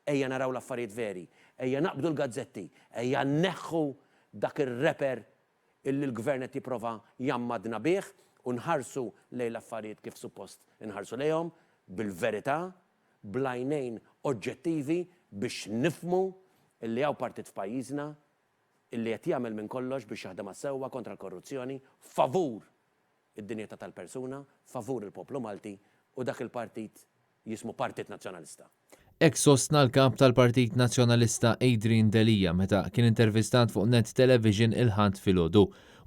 ejja naraw l-affarijiet veri, ejja naqbdu l-gazzetti, ejja neħħu dak ir-reper illi l-gvern qed jipprova jammadna bih u nħarsu lejn l-affarijiet kif suppost inħarsu lejhom bil-verità, bl-għajnejn oġġettivi biex nifmu illi hawn partit f'pajjiżna illi qed jagħmel minn kollox biex jaħdem sewwa kontra l-korruzzjoni favur id-dinjità tal-persuna, favur il-poplu Malti u dak il-partit jismu Partit Nazzjonalista. Hekk sostna l-kap tal-Partit Nazzjonalista Adrian Delija meta kien intervistat fuq Net Television il-ħadd filgħodu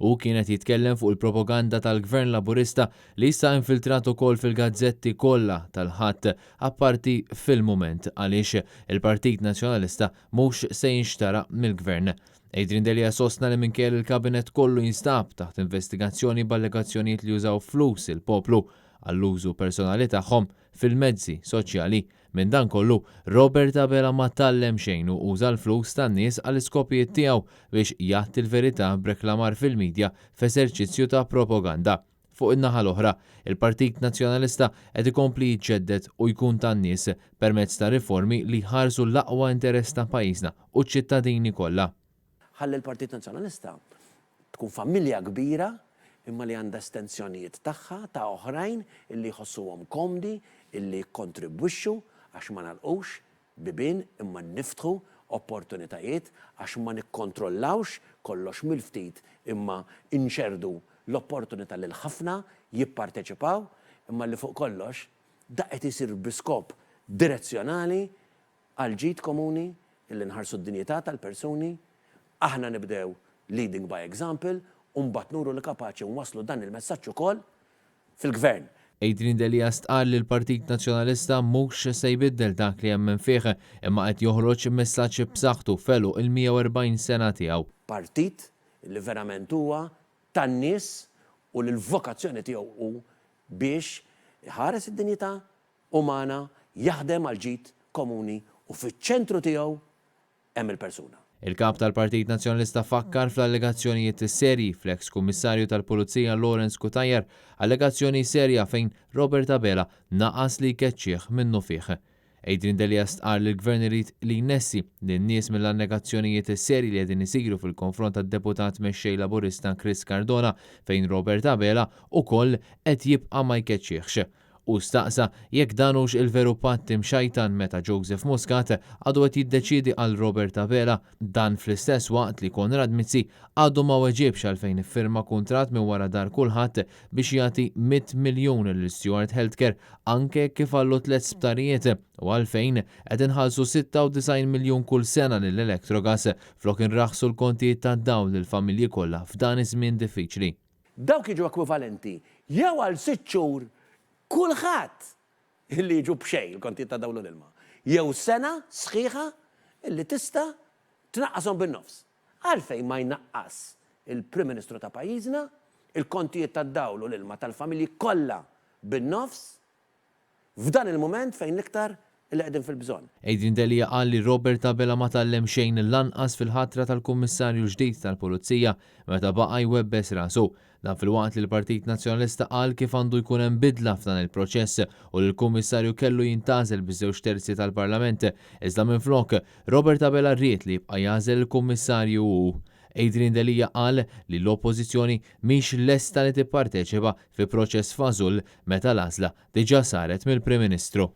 u kienet jitkellem fuq il-propaganda tal-Gvern Laburista li issa infiltrat ukoll fil-gazzetti kollha tal-ħadd apparti fil-mument għaliex il-Partit Nazzjonalista mhux se jinxtara mill-Gvern. Adrian Delija sostna li minkejja il-kabinet kollu jinstab taħt investigazzjoni b'allegazzjonijiet li jużaw flus il-poplu għall-użu personali tagħhom fil-mezzi soċjali. Minn dan kollu, Robert Abela ma tallem xejn u uża l-flus tan-nies għall-iskopijiet tiegħu biex jagħti l-verità b'reklamar fil-midja f'eżerċizzju ta' propaganda. Fuq in-naħa l-oħra, il-Partit Nazzjonalista qed ikompli jiġġedded u jkun tan-nies permezz ta' riformi li ħarsu l-aqwa interess ta' pajjiżna u ċ-ċittadini kollha. Ħalli l-Partit Nazzjonalista tkun familja kbira imma li għandha estensjonijiet tagħha ta' oħrajn illi jħossuhom komdi, illi jikkontribwixxu għax ma nagħlqux bibien imma niftħu opportunitajiet għax ma nikkontrollawx kollox mill-ftit imma inxerdu l-opportunità lil ħafna jipparteċipaw imma li fuq kollox da qed isir biskop direzzjonali għal ġid komuni illi nħarsu d-dinjità tal-persuni. Aħna nibdew leading by example u mbagħad nuru li kapaċi nwasslu dan il-messaġġ ukoll fil-gvern. Adrian Delija stqarr li l-Partit Nazzjonalista mhux se jbiddel dak li hemm fih imma qed joħroġ messaġġ b'saħħtu felu il-140 sena tiegħu. Partit li verament huwa tan-nies u l-vokazzjoni tiegħu hu biex iħares id-dinjità umana, jaħdem għal ġid komuni u fiċ-ċentru tiegħu hemm il-persuna. Il-kap tal-Partit Nazzjonalista fakkar fl-allegazzjonijiet serji fl-eks kummissarju tal-Pulizija Lawrence Kutajer, allegazzjoni serja fejn Robert Abela naqas li jkeċċih minnu fih. Adrian Delija stqarr li l-Gvern irid li jnessi lin-nies mill-allegazzjonijiet serji li qegħdin isiru fil-konfront tad-deputat mexxej Laburista Chris Cardona fejn Robert Abela ukoll qed jibqa' ma jkeċċihx. U staqsa jekk dan hux il-veru patt imxajtan meta Joseph Muscat għadu qed jiddeċiedi għal Robert Abela dan fl-istess waqt li Konrad Mizzi għadu ma weġibx għalfejn iffirma kuntratt minn wara dar kulħadd biex jagħti 100 miljun lil Stewart Healthcare anke kif għallu 3 sptarijiet u għalfejn qed inħallsu 96 miljun kull sena lil Electrogas flok inraħsu l-kontijiet tad-dawl lill-familji kollha f'dan iż-żmien diffiċli. Dawk jiġu ekwivalenti jew għal 6 xhur kulħadd illi jiġu b'xejn il-kontijiet ta' dawl l-ilma. Jew sena sħiħa illi tista' tnaqqashom bin-nofs. Għalfejn ma jnaqqas il-Prim Ministru ta' pajjiżna il-kontijiet tad-dawl u l-ilma tal-familji kollha bin-nofs f'dan il-mument fejn l-iktar illi qegħdin fil-bżonn. Adrian Delija qal li Robert Abela ma tallem xejn il-lanqas fil-ħatra tal-Kummissarju ġdid tal-Pulizija meta baqa' jwebbes rasu. Dan fil-waqt li l-Partit Nazzjonalista qal kif għandu jkun hemm bidla f'dan il-proċess u l-Kummissarju kellu jintgħażel biż-żewġ terzi tal-Parlament, iżda minflok Robert Abela rried li jibqa' jagħżel il-Kummissarju hu. Adrian Delija qal li l-Oppożizzjoni mhix lesta li tipparteċipa fi proċess fażul meta l-għażla diġà saret mill-Prim Ministru.